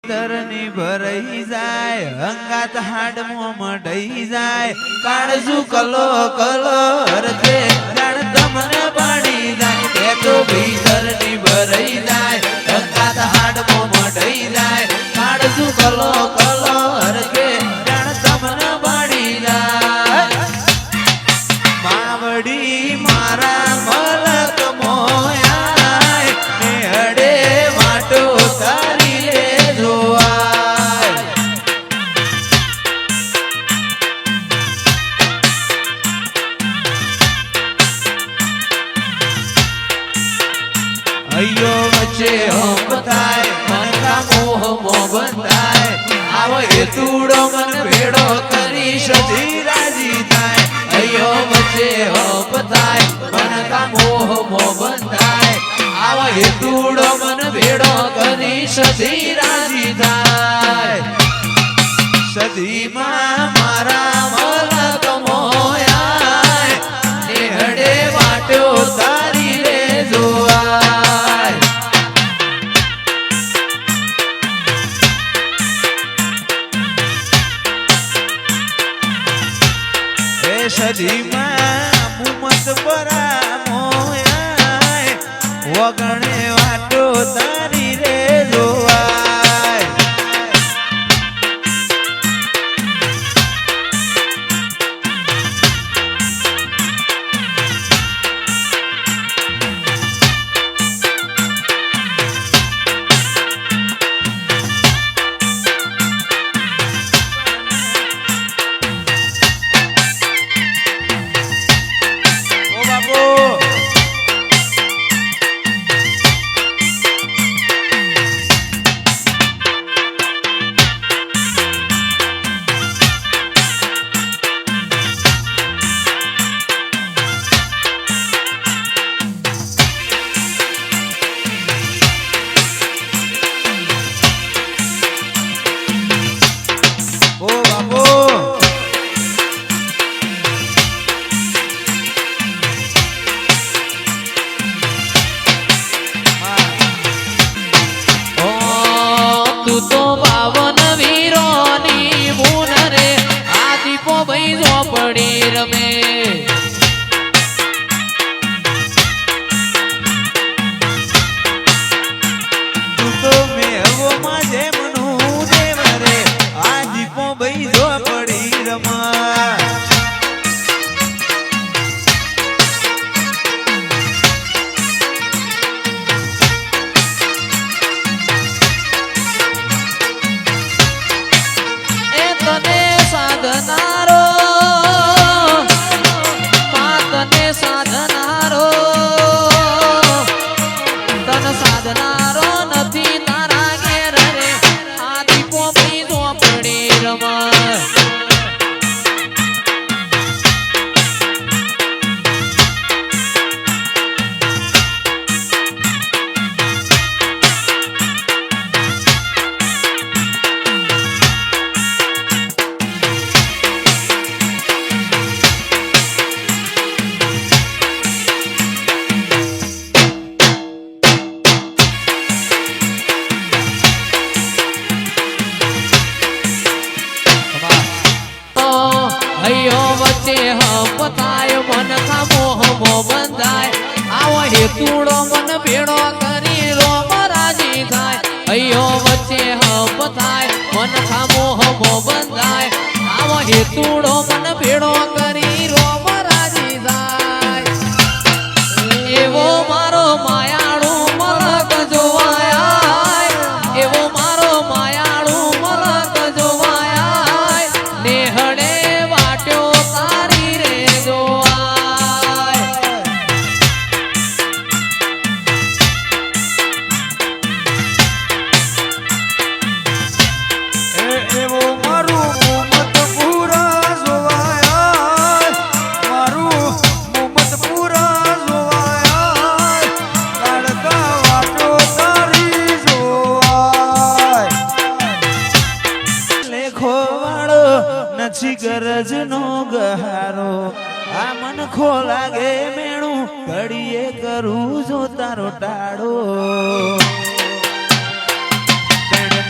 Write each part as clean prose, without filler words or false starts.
તરની ભરાઈ જાય હંગાત હાડમો મઢઈ જાય કાળજુ કલો કલો હરતે જાણ તમને પાડી જાય એ તો ભીતરની ભરાઈ જાય હંગાત હાડમો મઢઈ જાય કાળજુ કલો કલો હરતે જાણ તમને પાડી જાય માવડી મારા મલક મોયા ને હડે વાટો તારી લે અયો વચ્ચે હોમ થાય મન કા મોહ મો બંધાય આવો હેતુડો મન ભેડો કરી સધી રાજી થાય અયો વચ્ચે હોમ થાય મન કા મોહ મો બંધાય આવો હેતુડો મન ભેડો કરી સધી રાજી થાય સધીમાં મારા મલક મોયા નેહડે વાટ્યો તારી રે જોવા સદીમાં મુમત પરા મોયા વગણે વાટો તારી રે જોવાય હેતુડો મન ભેડો કરી રોમ રાજી થાય અયો વચ્ચે હપ થાય મન ખામો હમો બંધાય આવો હેતુડો મન ભેડો કરી રોમ રાજી થાય એવો મારો માયાળુ મલક જોવાય એવો મારો માયાળુ મલક જોવાય નેહડે વાટ્યો તારી રે જોવાય ગરજ નો ગહારો આ મન ખો લાગે મેણું ઘડીએ કરું જો તારો ટાળો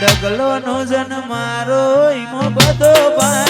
ડગલો નો જન મારો ઈમો બધો ભાઈ